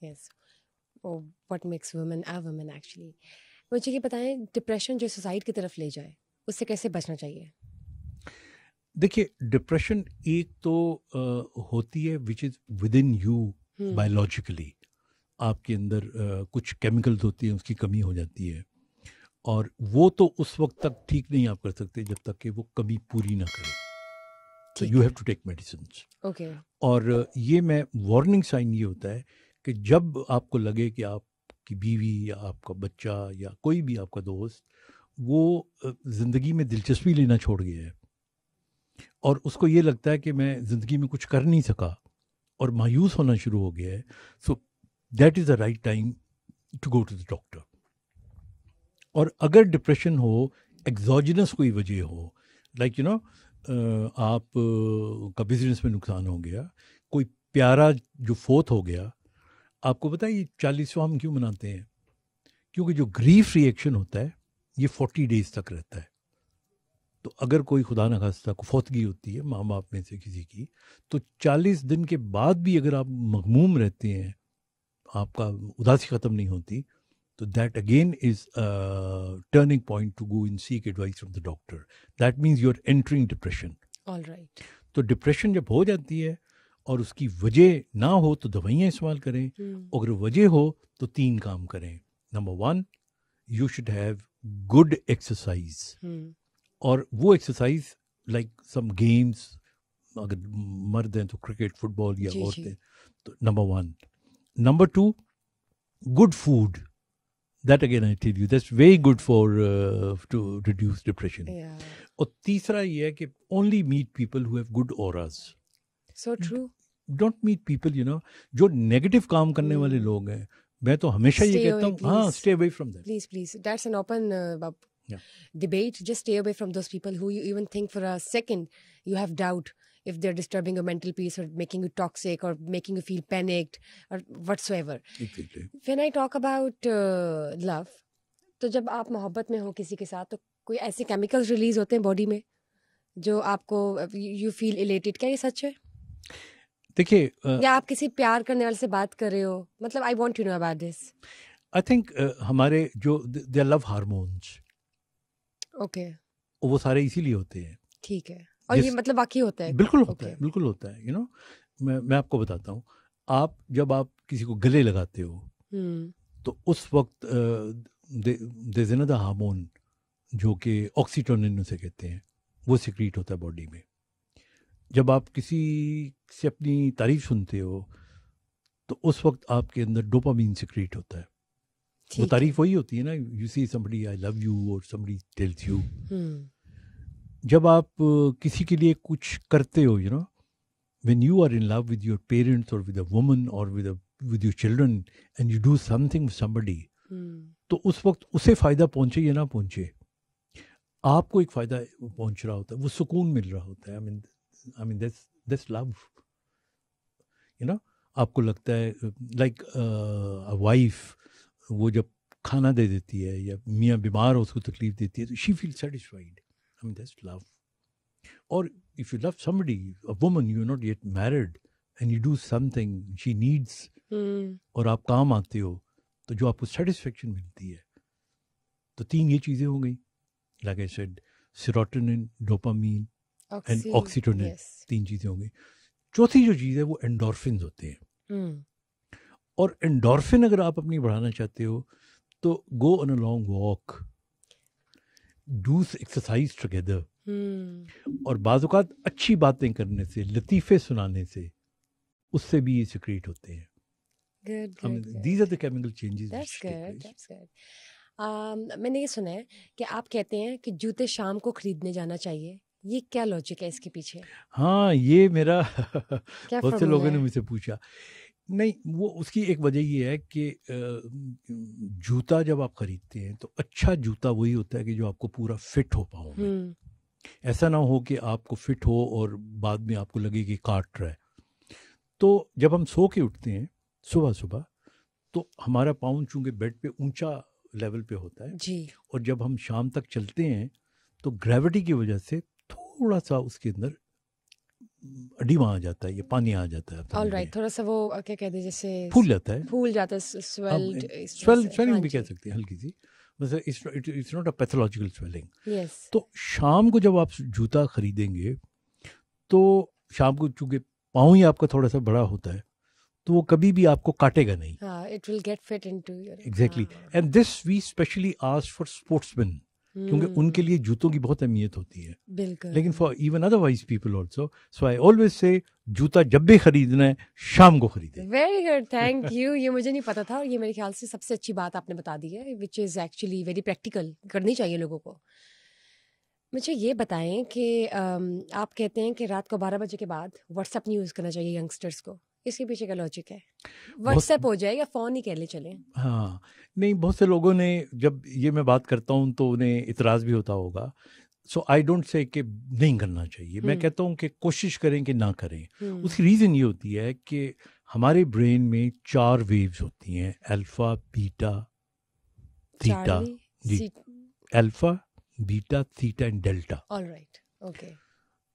Yes what makes woman a woman actually. مجھے یہ بتائیں ڈپریشن جو سوسائڈ کی طرف لے جائے اس سے کیسے بچنا چاہیے؟ دیکھیے ڈپریشن ایک تو ہوتی ہے which is within you biologically, آپ کے اندر کچھ کیمیکلز ہوتی ہیں، اس کی کمی ہو جاتی ہے، اور وہ تو اس وقت تک ٹھیک نہیں آپ کر سکتے جب تک کہ وہ کمی پوری نہ کرے. تو you have to take medicines. Okay. اور یہ میں وارننگ سائن یہ ہوتا ہے کہ جب آپ کو لگے کہ آپ کی بیوی یا آپ کا بچہ یا کوئی بھی آپ کا دوست وہ زندگی میں دلچسپی لینا چھوڑ گیا ہے اور اس کو یہ لگتا ہے کہ میں زندگی میں کچھ کر نہیں سکا اور مایوس ہونا شروع ہو گیا ہے، so that is the right time to go to the doctor. اور اگر ڈپریشن ہو ایگزوجنس کوئی وجہ ہو، لائک آپ کا بزنس میں نقصان ہو گیا، کوئی پیارا جو فوت ہو گیا، آپ کو پتہ ہے یہ 40واں ہم کیوں مناتے ہیں؟ کیونکہ جو گریف ری ایکشن ہوتا ہے یہ 40 days تک رہتا ہے. تو اگر کوئی خدا نخواستہ کو فوتگی ہوتی ہے ماں باپ میں سے کسی کی، تو 40 دن کے بعد بھی اگر آپ مغموم رہتے ہیں، آپ کا اداسی ختم نہیں ہوتی، تو that again is turning point to go and seek advice from the doctor. That means you are entering depression. All right. تو ڈپریشن جب ہو جاتی ہے اور اس کی وجہ نہ ہو تو دوائیاں استعمال کریں، اگر وجہ ہو تو 3 کام کریں. Number 1، you should have good exercise, اور وہ ایکسرسائز لائک سم گیمس، اگر مرد ہیں تو کرکٹ، فٹ بال، یا عورتیں تو number 1. Number 2، good food. That again I tell you, that's very good for to reduce depression. اور تیسرا یہ ہے کہ only meet people who have good auras. So true. Don't meet people جو نیگیٹو کام کرنے والے لوگ ہیں. میں تو ہمیشہ یہ کہتا ہوں ہاں stay away from them. Please that's an open debate. Just stay away from those people who you even think for a second you have doubt if they're disturbing your mental peace or making you toxic or making you feel panicked or whatsoever. Exactly. When I talk about love, تو جب آپ محبت میں ہو کسی کے ساتھ تو کوئی ایسے کیمیکلز ریلیز ہوتے ہیں باڈی میں جو آپ کو یو فیل الیٹڈ. کیا یہ سچ ہے؟ دیکھیے یا آپ کسی پیار کرنے والے سے بات کر رہے ہو، مطلب I want to know about this. I think ہمارے جو دے لو ہارمونس، اوکے، وہ سارے اسی لیے ہوتے ہیں. ٹھیک ہے. اور یہ مطلب واقعی ہوتا ہے؟ بالکل ہوتا ہے، بالکل ہوتا ہے. میں آپ کو بتاتا ہوں، جب آپ کسی کو گلے لگاتے ہو تو اس وقت دیر از انادر ہارمون جو کہ آکسیٹونن اسے کہتے ہیں، وہ سیکریٹ ہوتا ہے باڈی میں. جب آپ کسی سے اپنی تعریف سنتے ہو تو اس وقت آپ کے اندر ڈوپامین سیکریٹ ہوتا ہے. وہ تعریف وہی ہوتی ہے نا، you see somebody I love you or somebody tells you. جب آپ کسی کے لیے کچھ کرتے ہو، when you are in love with your parents or with a woman or with your children and you do something with somebody, تو اس وقت اسے فائدہ پہنچے یا نہ پہنچے، آپ کو ایک فائدہ پہنچ رہا ہوتا ہے، وہ سکون مل رہا ہوتا ہے. I mean that's love. آپ کو لگتا ہے لائک وائف وہ جب کھانا دے دیتی ہے یا میاں بیمار ہو اس کو تکلیف دیتی ہے تو she feels satisfied. I mean that's love. Or if you love somebody, a woman, you're not yet married, and you do something she needs, اور آپ کام آتے ہو تو جو آپ کو سیٹسفیکشن ملتی ہے. تو 3 یہ چیزیں ہو گئی، like I said, serotonin, dopamine and oxytocin. 3 چیزیں ہو گئی. چوتھی جو چیز ہے وہ انڈورفنز ہوتے ہیں. اور انڈورفن اگر آپ اپنی بڑھانا چاہتے ہو تو go on a long walk, do exercise together, اور بعض اوقات اچھی باتیں کرنے سے، لطیفے سنانے سے، اس سے بھی یہ سیکریٹ ہوتے ہیں. These are the chemical changes which take place. میں نے یہ سنا ہے کہ آپ کہتے ہیں کہ جوتے شام کو خریدنے جانا چاہیے. یہ کیا لاجک ہے اس کے پیچھے؟ ہاں یہ میرا بہت سے لوگوں نے مجھ سے پوچھا. نہیں، وہ اس کی ایک وجہ یہ ہے کہ جوتا جب آپ خریدتے ہیں تو اچھا جوتا وہی ہوتا ہے کہ جو آپ کو پورا فٹ ہو پاؤ. ایسا نہ ہو کہ آپ کو فٹ ہو اور بعد میں آپ کو لگے کہ کاٹ رہا ہے. تو جب ہم سو کے اٹھتے ہیں صبح تو ہمارا پاؤں چونکہ بیڈ پہ اونچا لیول پہ ہوتا ہے جی، اور جب ہم شام تک چلتے ہیں تو گریوٹی کی وجہ سے تھوڑا سا اس کے اندر اڈیما آ جاتا ہے یا پانی آ جاتا ہے. آل رائٹ, تھوڑا سا وہ کیا کہتے ہیں جیسے پھول جاتا ہے, پھول جاتا ہے, سویلنگ بھی کہہ سکتے ہیں ہلکی سی, it's not a pathological swelling. تو شام کو جب آپ جوتا خریدیں گے تو شام کو چونکہ پاؤں ہی آپ کا تھوڑا سا بڑا ہوتا ہے تو وہ کبھی بھی آپ کو کاٹے گا نہیں. It will get fit into your. Exactly, and this we especially ask for sportsmen, کیونکہ ان کے لیے جوتوں کی بہت اہمیت ہوتی ہے. بالکل. لیکن for even other wise people also, so I always say جوتا جب بھی خریدنا ہے شام کو خریدیں. Very good, thank you. یہ مجھے نہیں پتا تھا اور یہ میرے خیال سے سب سے اچھی بات آپ نے بتا دی ہے, which is actually very practical, کرنی چاہیے لوگوں کو. مجھے یہ بتائیں کہ آپ کہتے ہیں کہ رات کو 12 بجے کے بعد واٹس ایپ نہیں یوز کرنا چاہیے ینگسٹرس کو, اس کے پیچھے کا لاجک ہے؟ واٹس ایپ ہو جائے یا فون ہی کہہ لے چلیں. ہاں نہیں, بہت سے لوگوں نے جب یہ میں بات کرتا ہوں تو انہیں اعتراض بھی ہوتا ہوگا. سو آئی ڈونٹ سے کہ نہیں کرنا چاہیے, میں کہتا ہوں کہ کوشش کریں کہ نہ کریں. اس کی ریزن یہ ہوتی ہے کہ ہمارے برین میں 4 ویوز ہوتی ہیں, الفا, بیٹا, تھیٹا. جی, alpha, beta, theta and delta. Alright, okay.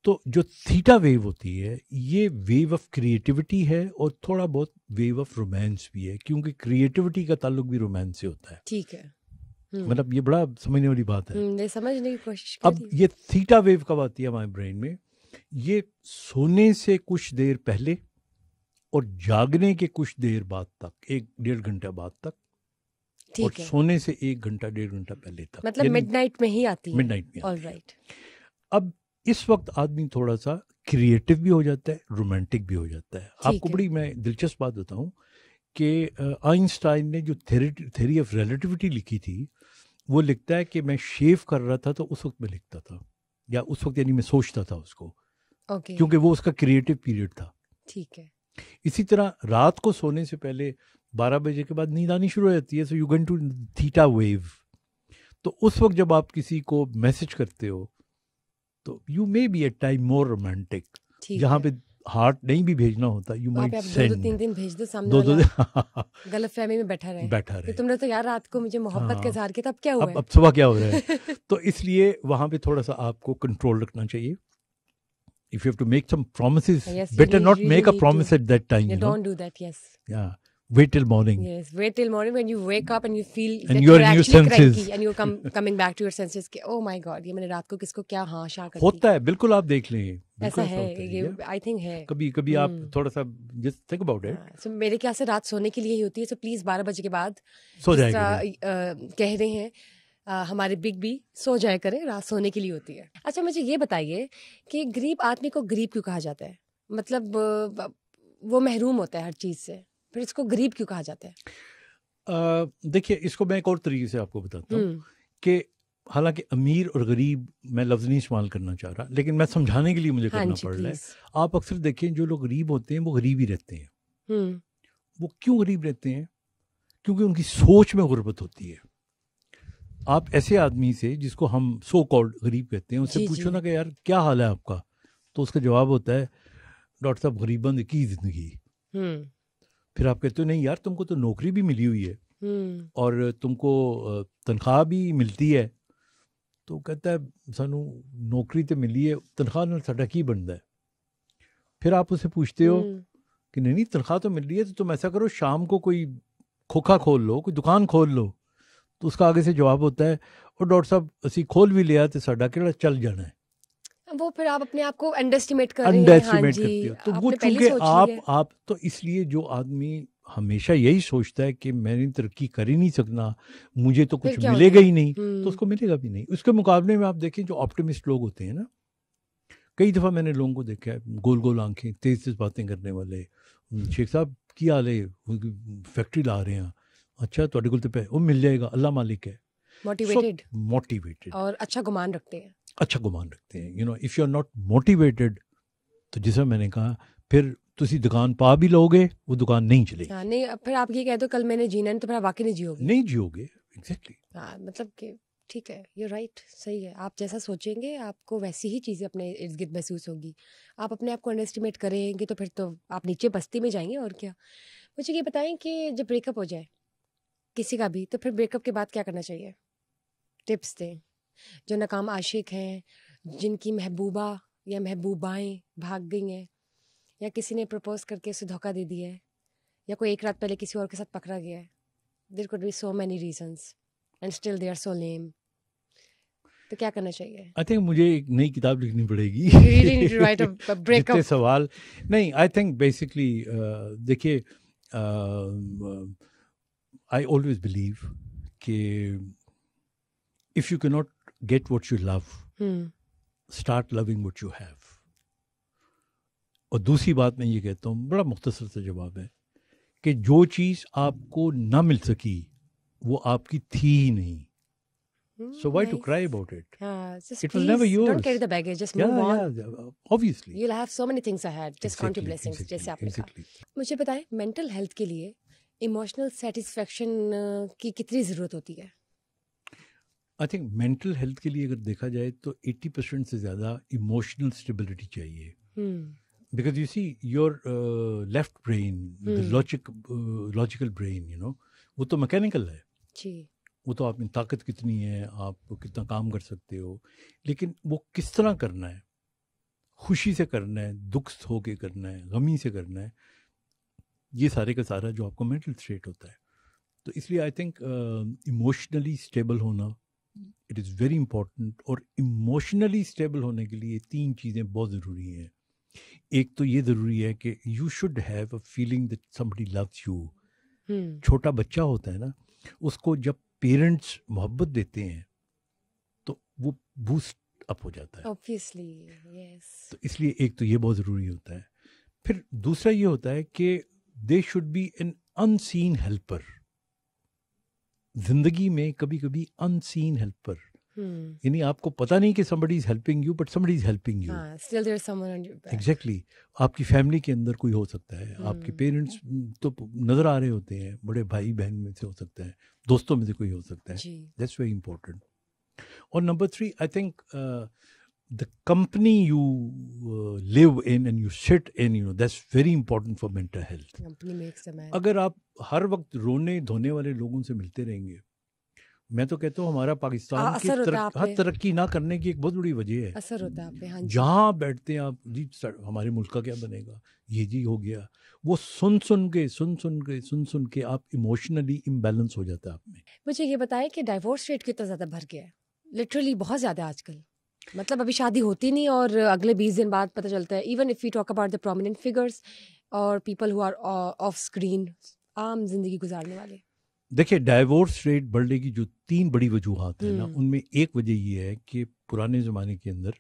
تو جو تھیٹا ویو ہوتی ہے یہ ویو آف کریٹیوٹی ہے اور تھوڑا بہت ویو آف رومانس بھی ہے, کیونکہ کریٹیوٹی کا تعلق بھی رومانس سے ہوتا ہے. ٹھیک ہے, مطلب یہ بڑا سمجھنے والی بات ہے. سمجھنے کی کوشش. اب یہ تھیٹا ویو کب آتی ہے ہمارے برین میں؟ یہ سونے سے کچھ دیر پہلے اور جاگنے کے کچھ دیر بعد تک, 1-1.5 گھنٹہ بعد تک, اور سونے سے 1 گھنٹہ 1.5 گھنٹہ پہلے تک, مطلب مڈ نائٹ میں ہی آتی ہے. مڈ نائٹ میں. آلرائٹ. اب اس وقت آدمی تھوڑا سا کریٹو بھی ہو جاتا ہے, رومانٹک بھی ہو جاتا ہے. آپ کو بڑی میں دلچسپ بات بتاؤں کہ آئنسٹائن نے جو تھیوری آف ریلیٹیوٹی لکھی تھی وہ لکھتا ہے کہ میں شیو کر رہا تھا تو اس وقت میں لکھتا تھا, یا اس وقت یعنی میں سوچتا تھا اس کو, کیونکہ وہ اس کا کریٹو پیریڈ تھا. ٹھیک ہے. اسی طرح رات کو سونے سے پہلے 12 بجے کے بعد نیند آنی شروع ہو جاتی ہے, so you going to theta wave. تو اس وقت جب آپ کسی کو میسج کرتے ہو تو you may be at time more romantic, جہاں پہ ہارٹ نہیں بھی بھیجنا ہوتا, یو مائٹ سینڈ 2-3 دن بھیج دو, سامنے والا غلط فہمی میں بیٹھا رہے. تم نے تو یار رات کو مجھے محبت کا اظہار کیا, تب کیا ہوا ہے, اب صبح کیا ہو رہا ہے. تو اس لیے وہاں پہ تھوڑا سا آپ کو کنٹرول رکھنا چاہیے. If you have to make some promises, better not make a promise at that time. You don't do that. Yes. Yeah. Wait till morning. Yes. Wait till morning when you wake up and you feel and that you're actually cranky and you're coming back to your senses. کہ oh my God, یہ میں نے رات کو کس کو کیا ہاں شاہ کر دی. ہوتا ہے, بالکل آپ دیکھ لیں. ایسا ہے, یہ I think ہے. کبھی آپ تھوڑا سا just think about it. So میرے خیال سے رات سونے کے لیے ہی ہوتی ہے. So please 12 بجے کے بعد سو جائے گا. کہہ رہے ہیں ہمارے بگ بی, سو جایا کریں, رات سونے کے لیے ہوتی ہے. اچھا مجھے یہ بتائیے کہ غریب آدمی کو غریب کیوں کہا جاتا ہے؟ مطلب وہ محروم ہوتا ہے ہر چیز سے, پھر اس کو غریب کیوں کہا جاتا ہے؟ دیکھیے اس کو میں ایک اور طریقے سے آپ کو بتاتا ہوں کہ حالانکہ امیر اور غریب میں لفظ نہیں استعمال کرنا چاہ رہا, لیکن میں سمجھانے کے لیے مجھے کرنا پڑ رہا ہے. آپ اکثر دیکھیں جو لوگ غریب ہوتے ہیں وہ غریب ہی رہتے ہیں. وہ کیوں غریب رہتے ہیں؟ کیونکہ ان کی سوچ میں غربت ہوتی ہے. آپ ایسے آدمی سے جس کو ہم سو کالڈ غریب کہتے ہیں, اس سے پوچھو نا کہ یار کیا حال ہے آپ کا, تو اس کا جواب ہوتا ہے ڈاکٹر صاحب غریباں دی کی زندگی. پھر آپ کہتے ہو نہیں یار تم کو تو نوکری بھی ملی ہوئی ہے اور تم کو تنخواہ بھی ملتی ہے. تو کہتا ہے سانو نوکری تو ملی ہے, تنخواہ نال ساڈا کی بنتا ہے. پھر آپ اسے پوچھتے ہو کہ نہیں تنخواہ تو مل رہی ہے, تو تم ایسا کرو شام کو کوئی کھوکھا کھول لو, کوئی دکان کھول لو. تو اس کا آگے سے جواب ہوتا ہے اور ڈاکٹر صاحب اسی کھول بھی لیا تو ساڈا کیڑا چل جانا ہے. وہ پھر آپ اپنے آپ کو انڈر اسٹیمیٹ کر رہے ہیں. کرتے ہو. تو وہ چونکہ آپ تو اس لیے جو آدمی ہمیشہ یہی سوچتا ہے کہ میں نے ترقی کر ہی نہیں سکنا, مجھے تو کچھ ملے گا ہی نہیں, تو اس کو ملے گا بھی نہیں. اس کے مقابلے میں آپ دیکھیں جو آپٹیمسٹ لوگ ہوتے ہیں نا, کئی دفعہ میں نے لوگوں کو دیکھا ہے گول گول آنکھیں, تیز تیز باتیں کرنے والے, شیخ صاحب کی حال ہے, فیکٹری لا رہے ہیں, اچھا تھوڑے کو تو وہ مل جائے گا, اللہ مالک ہے. موٹیویٹیڈ اور اچھا گمان رکھتے ہیں. You know if you are not motivated تو جیسا میں نے کہا پھر تسی دکان پا بھی لو گے, وہ دکان نہیں چلے گی. نہیں پھر آپ یہ کہہ دو کل میں نے جینا ہے تو پھر آپ واقعی نہیں جیو گے. ایگزیکٹلی. مطلب کہ ٹھیک ہے, یو رائٹ, صحیح ہے. آپ جیسا سوچیں گے آپ کو ویسی ہی چیزیں اپنے ارد گرد محسوس ہوگی. آپ اپنے آپ کو انڈر اسٹیمیٹ کریں گے تو پھر تو آپ نیچے بستی میں جائیں گے. اور کیا. مجھے یہ بتائیں کہ جب بریک اپ ہو جائے کسی کا بھی, تو پھر بریک اپ کے بعد کیا کرنا چاہیے؟ ٹپس دیں. جو ناکام عاشق ہیں, جن کی محبوبہ یا محبوبائیں بھاگ گئی ہیں, یا کسی نے پرپوز کر کے اسے دھوکہ دے دیا ہے, یا کوئی ایک رات پہلے کسی اور کے ساتھ پکڑا گیا ہے. There could be so many reasons and still they are so lame. تو کیا کرنا چاہیے؟ آئی تھنک مجھے ایک نئی کتاب لکھنی پڑے گی. جتنے سوال نہیں, آئی تھنک بیسکلی دیکھیے, آئی آلویز بلیو کہ if you can not get what you love, start loving what you have. اور دوسری بات میں یہ کہتا ہوں, بڑا مختصر سا جواب ہے کہ جو چیز آپ کو نہ مل سکی وہ آپ کی تھی ہی نہیں. So why to cry about it? Just it was never yours. Don't carry the baggage. Just move on. Yeah, obviously. You'll have so many things ahead. Just count your blessings. جیسے آپ نے کہا. مجھے بتائیں, mental health کے لیے emotional satisfaction کی کتنی ضرورت ہوتی ہے؟ I think mental health کے لیے اگر دیکھا جائے تو 80% سے زیادہ emotional stability چاہیے. Because you see your left brain, the logical brain, you know, وہ تو mechanical ہے. جی. وہ تو آپ میں طاقت کتنی ہے, آپ کتنا کام کر سکتے ہو, لیکن وہ کس طرح کرنا ہے, خوشی سے کرنا ہے, دکھ ہو کے کرنا ہے, غمی سے کرنا ہے, یہ سارے کا سارا جو آپ کو مینٹل اسٹیٹ ہوتا ہے. تو اس لیے آئی تھنک ایموشنلی اسٹیبل ہونا اٹ از ویری امپورٹنٹ. اور ایموشنلی اسٹیبل ہونے کے لیے 3 چیزیں بہت ضروری ہیں. ایک تو یہ ضروری ہے کہ you should have a feeling that somebody loves you. چھوٹا بچہ ہوتا ہے نا, اس کو جب پیرنٹس محبت دیتے ہیں تو وہ بوسٹ اپ ہو جاتا ہے. Obviously, yes. تو اس لیے ایک تو یہ بہت ضروری ہوتا ہے. پھر دوسرا یہ ہوتا ہے کہ they should be an unseen helper. زندگی میں کبھی کبھی ان سین ہیلپر, یعنی آپ کو پتہ نہیں کہ somebody is helping you but somebody is helping you. Still there's someone on your back. Exactly. آپ کی فیملی کے اندر کوئی ہو سکتا ہے, آپ کے پیرنٹس تو نظر آ رہے ہوتے ہیں, بڑے بھائی بہن میں سے ہو سکتا ہے, دوستوں میں سے کوئی ہو سکتا ہے. That's very important. اور number 3, I think the company you live in and you sit in, you know, that's very important for mental health. Company makes a man. اگر آپ ہر وقت رونے دھونے والے لوگوں سے ملتے رہیں گے, میں تو کہتا ہوں ہمارا پاکستان کی ترقی نہ کرنے کی ایک بہت بڑی وجہ ہے. اثر ہوتا ہے آپ پہ. ہاں جی. جہاں بیٹھتے ہیں آپ, جی ہمارے ملک کا کیا بنے گا, یہ جی ہو گیا, وہ سن کے آپ ایموشنلی امبیلنس ہو جاتا ہے آپ میں. مجھے یہ بتائیں کہ ڈائیورس ریٹ کتنا زیادہ بڑھ گیا ہے؟ لٹرلی بہت زیادہ آج کل. مطلب ابھی شادی ہوتی نہیں اور اگلے 20 دن بعد پتہ چلتا ہے. Even if you talk about the prominent figures اور people who are off screen, عام زندگی گزارنے والے. دیکھیے, ڈائیورس ریٹ بڑھنے کی جو 3 بڑی وجوہات ہیں نا, ان میں ایک وجہ یہ ہے کہ پرانے زمانے کے اندر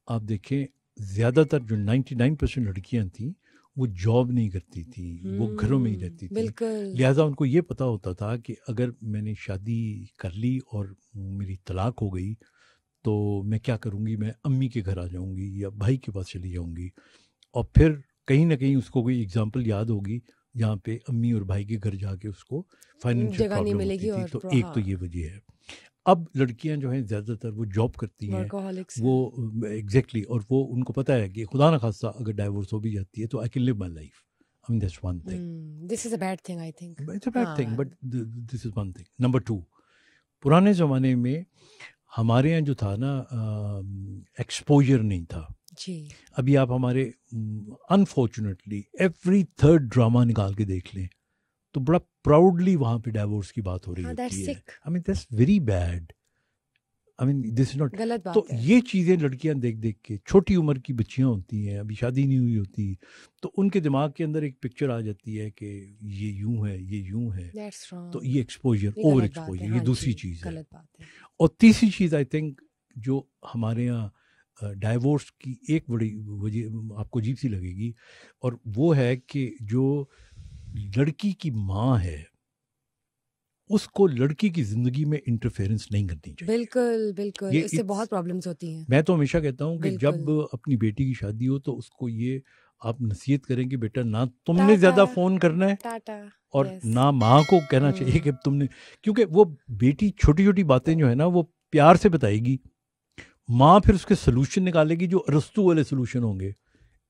آپ دیکھیں زیادہ تر جو 99% لڑکیاں تھیں وہ جاب نہیں کرتی تھیں, وہ گھروں میں ہی رہتی تھیں. لہٰذا ان کو یہ پتہ ہوتا تھا کہ اگر میں نے شادی کر لی اور میری طلاق ہو گئی تو میں کیا کروں گی, میں امی کے گھر آ جاؤں گی یا بھائی کے پاس چلی جاؤں گی. اور پھر کہیں نہ کہیں اس کو کوئی ایگزامپل یاد ہوگی جہاں پہ امی اور بھائی کے گھر جا کے اس کو فائنینشیل پرابلم ہوتی تھی. تو ایک تو یہ وجہ ہے. اب لڑکیاں جو ہیں زیادہ تر وہ جاب کرتی ہیں, وہ ایگزیکٹلی, اور وہ ان کو پتہ ہے کہ خدا نہ خواستہ اگر ڈائیورس ہو بھی جاتی ہے تو I can live my life. I mean that's one thing. This is a bad thing, I think. It's a bad thing, but this is one thing. Number 2, پرانے زمانے میں ہمارے یہاں جو تھا نا ایکسپوجر نہیں تھا. جی. ابھی آپ ہمارے انفارچونیٹلی ایوری 3rd ڈرامہ نکال کے دیکھ لیں تو بڑا پراؤڈلی وہاں پہ ڈائیورس کی بات ہو رہی ہوتی ہے. I mean that's very bad. I mean this is not. تو یہ چیزیں لڑکیاں دیکھ دیکھ کے, چھوٹی عمر کی بچیاں ہوتی ہیں, ابھی شادی نہیں ہوئی ہوتی, تو ان کے دماغ کے اندر ایک پکچر آ جاتی ہے کہ یہ یوں ہے, یہ یوں ہے. تو یہ ایکسپوجر, اوور ایکسپوجر, یہ دوسری چیز ہے. اور تیسری چیز آئی تھنک جو ہمارے یہاں ڈائیورس کی ایک بڑی وجہ آپ کو عجیب سی لگے گی, اور وہ ہے کہ جو لڑکی کی ماں ہے اس کو لڑکی کی زندگی میں انٹرفیئرنس نہیں کرنی چاہیے. بالکل بالکل, اس سے بہت پرابلمز ہوتی ہیں. میں تو ہمیشہ کہتا ہوں کہ جب اپنی بیٹی کی شادی ہو تو اس کو یہ آپ نصیحت کریں کہ بیٹا نہ تم نے زیادہ فون کرنا ہے اور نہ ماں کو کہنا چاہیے کہ تم نے, کیونکہ وہ بیٹی چھوٹی چھوٹی باتیں جو ہے نا وہ پیار سے بتائے گی, ماں پھر اس کے سلوشن نکالے گی جو ارسطو والے سلوشن ہوں گے.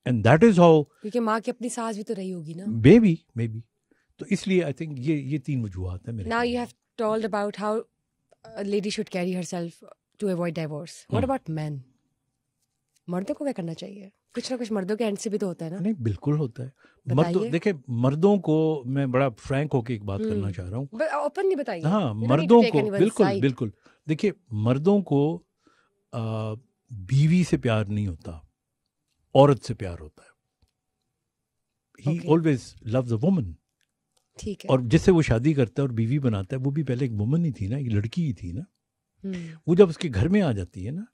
اینڈ دیٹ از ہاؤ, کیونکہ ماں کی اپنی ساس بھی تو رہی ہوگی نا, مے بی. تو اس لیے آئی تھنک یہ 3 وجوہات ہیں میرے. Now you have told about how a lady should carry herself to avoid divorce. What about men? مردوں کو کیا کرنا چاہیے؟ کچھ نہ کچھ مردوں کے اینڈ سے بھی تو ہوتا ہے نا. نہیں بالکل ہوتا ہے. مردوں دیکھیں مردوں کو میں بڑا فرینک ہو کے ایک بات کرنا چاہ رہا ہوں. اوپن نہیں بتائیے. ہاں مردوں کو بالکل بالکل دیکھیے مردوں کو بیوی سے پیار نہیں ہوتا, عورت سے پیار ہوتا ہے. He always lose a woman. ٹھیک ہے. اور جس سے وہ شادی کرتا ہے اور بیوی بناتا ہے وہ بھی پہلے ایک وومن ہی تھی نا, ایک لڑکی ہی تھی نا. وہ جب اس کے گھر میں آ جاتی ہے نا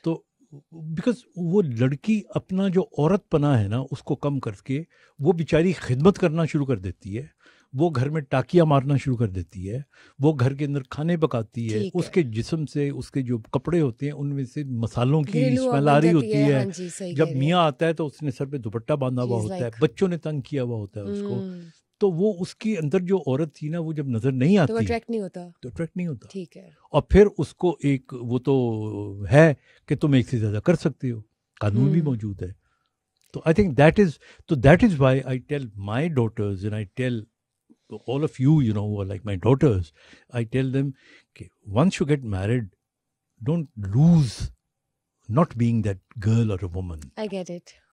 تو بیکاز وہ لڑکی اپنا جو عورت پنا ہے نا اس کو کم کر کے وہ بیچاری خدمت کرنا شروع کر دیتی ہے. وہ گھر میں ٹاکیاں مارنا شروع کر دیتی ہے. وہ گھر کے اندر کھانے پکاتی ہے. اس کے جسم سے اس کے جو کپڑے ہوتے ہیں ان میں سے مسالوں کی اسمیل آ رہی ہوتی ہے. جب میاں آتا ہے تو اس نے سر پہ دوپٹہ باندھا ہوا ہوتا ہے, بچوں نے تنگ کیا ہوا ہوتا ہے اس کو. تو وہ اس کی اندر جو عورت تھی نا وہ جب نظر نہیں آتی تو اٹریکٹ نہیں ہوتا. ٹھیک ہے. اور پھر اس کو ایک وہ تو ہے کہ تم ایک سے زیادہ کر سکتے ہو, قانون بھی موجود ہے. تو I think that is why I tell my daughters and I tell all of you, you know, who are like my daughters, I tell them, okay, once you get married, don't lose not being that girl or a woman. I get it.